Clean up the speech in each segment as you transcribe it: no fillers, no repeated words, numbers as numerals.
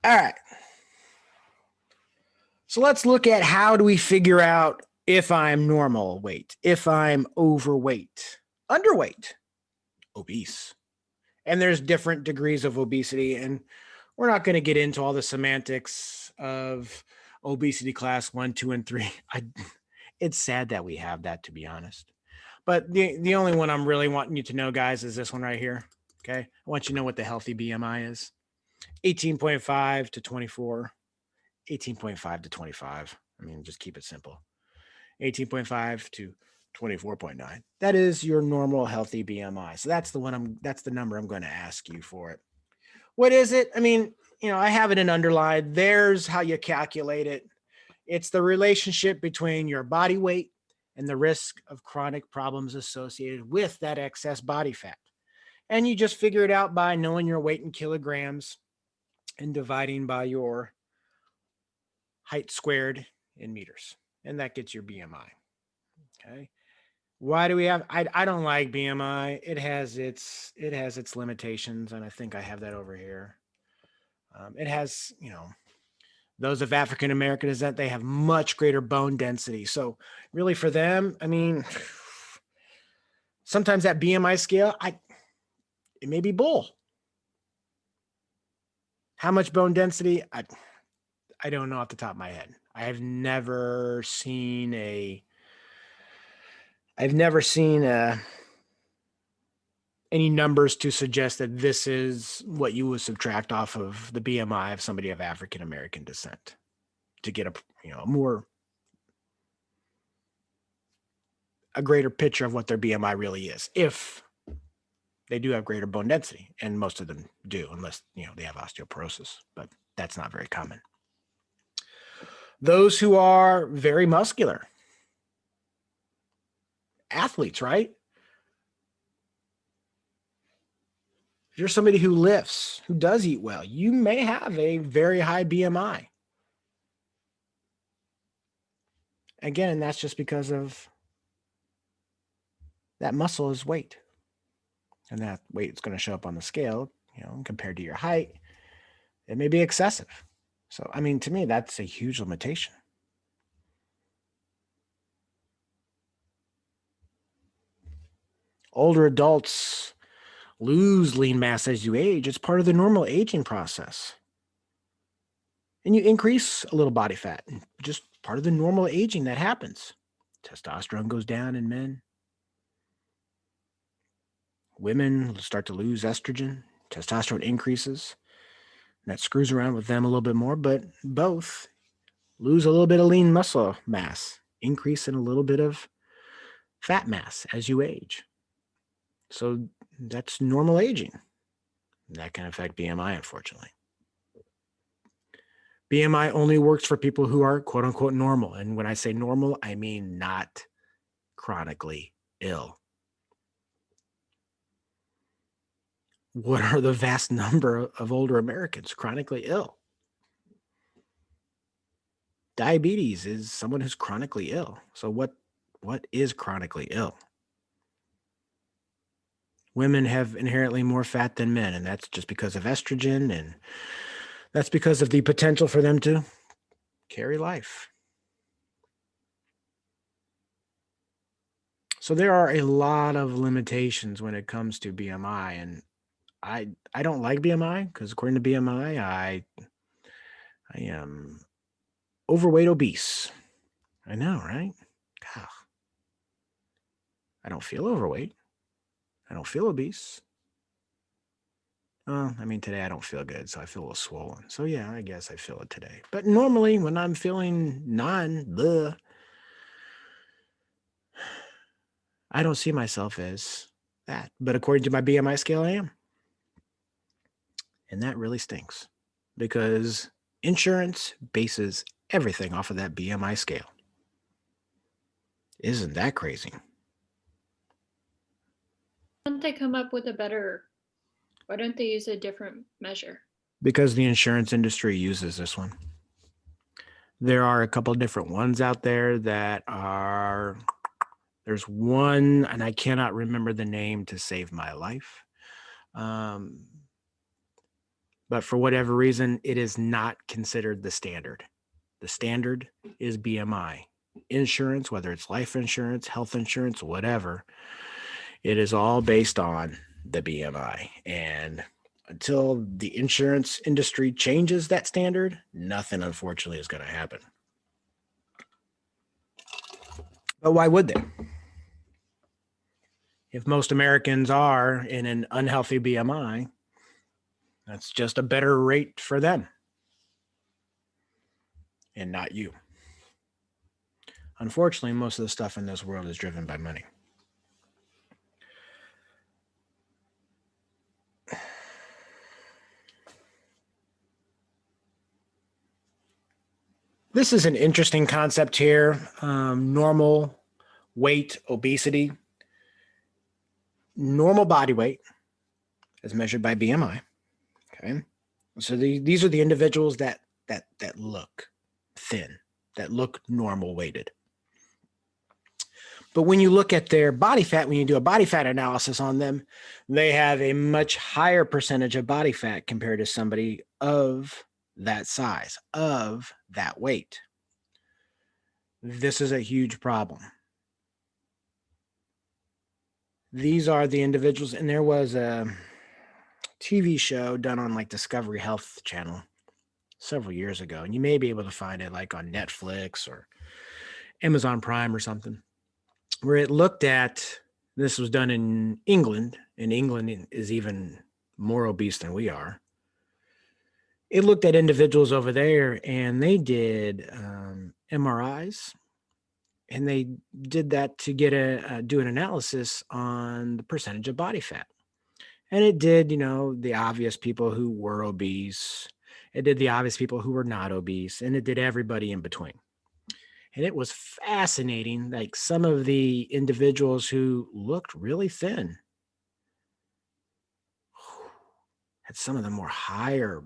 All right. So let's look at how do we figure out if I'm normal weight, if I'm overweight, underweight, obese. And there's different degrees of obesity. And we're not going to get into all the semantics of obesity class 1, 2, and 3. It's sad that we have that, to be honest. But the only one I'm really wanting you to know, guys, is this one right here. Okay. I want you to know what the healthy BMI is. 18.5 to 24. 18.5 to 25. I mean, just keep it simple. 18.5 to 24.9. That is your normal healthy BMI. So that's the number I'm going to ask you for it. What is it? I mean, I have it in underlined. There's how you calculate it. It's the relationship between your body weight and the risk of chronic problems associated with that excess body fat. And you just figure it out by knowing your weight in kilograms and dividing by your height squared in meters. And that gets your BMI. Okay. Why do we have, I don't like BMI. It has its limitations. And I think I have that over here. It has, those of African American descent, they have much greater bone density. So really for them, I mean, sometimes that BMI scale, it may be bull. How much bone density? I don't know off the top of my head. I've never seen any numbers to suggest that this is what you would subtract off of the BMI of somebody of African American descent to get a greater picture of what their BMI really is, if they do have greater bone density, and most of them do, unless they have osteoporosis, but that's not very common. Those who are very muscular, athletes, right? If you're somebody who lifts, who does eat well, you may have a very high BMI. Again, and that's just because of that muscle is weight. And that weight is going to show up on the scale, compared to your height. It may be excessive. So, I mean, to me, that's a huge limitation. Older adults lose lean mass as you age. It's part of the normal aging process. And you increase a little body fat, just part of the normal aging that happens. Testosterone goes down in men. Women start to lose estrogen. Testosterone increases. And that screws around with them a little bit more, but both lose a little bit of lean muscle mass, increase in a little bit of fat mass as you age. So that's normal aging. That can affect BMI, unfortunately. BMI only works for people who are quote unquote normal. And when I say normal, I mean not chronically ill. What are the vast number of older Americans chronically ill? Diabetes is someone who's chronically ill. So what is chronically ill? Women have inherently more fat than men, and that's just because of estrogen, and that's because of the potential for them to carry life. So there are a lot of limitations when it comes to BMI, and I don't like BMI because according to BMI, I am overweight obese. I know, right? God. I don't feel overweight. I don't feel obese. Well, I mean, today I don't feel good, so I feel a little swollen. So yeah, I guess I feel it today. But normally when I'm feeling I don't see myself as that. But according to my BMI scale, I am. And that really stinks because insurance bases everything off of that BMI scale. Isn't that crazy? Why don't they come up with why don't they use a different measure? Because the insurance industry uses this one. There are a couple of different ones out there there's one, and I cannot remember the name to save my life. But but for whatever reason, it is not considered the standard. The standard is BMI. Insurance, whether it's life insurance, health insurance, whatever, it is all based on the BMI. And until the insurance industry changes that standard, nothing, unfortunately, is going to happen. But why would they? If most Americans are in an unhealthy BMI, that's just a better rate for them and not you. Unfortunately, most of the stuff in this world is driven by money. This is an interesting concept here. Normal weight, obesity. Normal body weight as measured by BMI. Okay. So these are the individuals that look thin, that look normal weighted. But when you look at their body fat, when you do a body fat analysis on them, they have a much higher percentage of body fat compared to somebody of that size, of that weight. This is a huge problem. These are the individuals, and there was a TV show done on like Discovery Health Channel several years ago, and you may be able to find it like on Netflix or Amazon Prime or something, where it looked at, this was done in England, and England is even more obese than we are. It looked at individuals over there, and they did MRIs, and they did that to get do an analysis on the percentage of body fat. And it did, the obvious people who were obese. It did the obvious people who were not obese, and it did everybody in between. And it was fascinating. Like some of the individuals who looked really thin had some of the more higher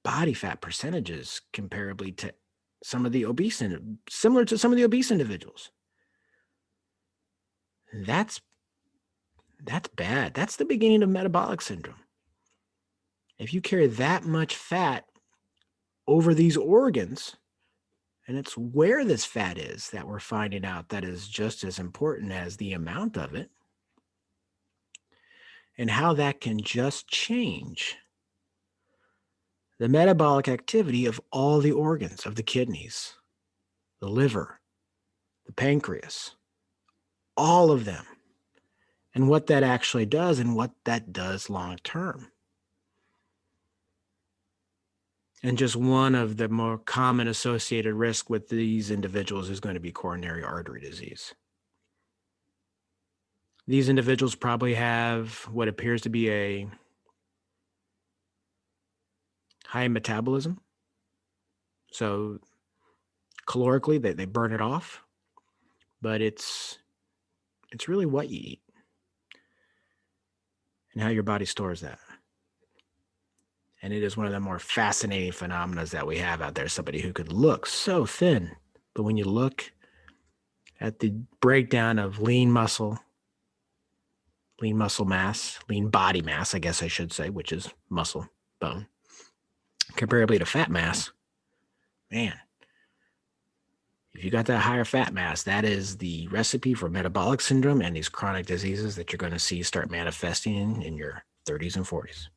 body fat percentages comparably to some of the obese, similar to some of the obese individuals. That's bad. That's the beginning of metabolic syndrome. If you carry that much fat over these organs, and it's where this fat is that we're finding out that is just as important as the amount of it, and how that can just change the metabolic activity of all the organs, of the kidneys, the liver, the pancreas, all of them, and what that actually does and what that does long term. And just one of the more common associated risks with these individuals is going to be coronary artery disease. These individuals probably have what appears to be a high metabolism. So calorically, they burn it off, but it's really what you eat and how your body stores that. And it is one of the more fascinating phenomena that we have out there. Somebody who could look so thin, but when you look at the breakdown of lean muscle mass, lean body mass, I guess I should say, which is muscle, bone, comparably to fat mass, man, if you got that higher fat mass, that is the recipe for metabolic syndrome and these chronic diseases that you're going to see start manifesting in your 30s and 40s.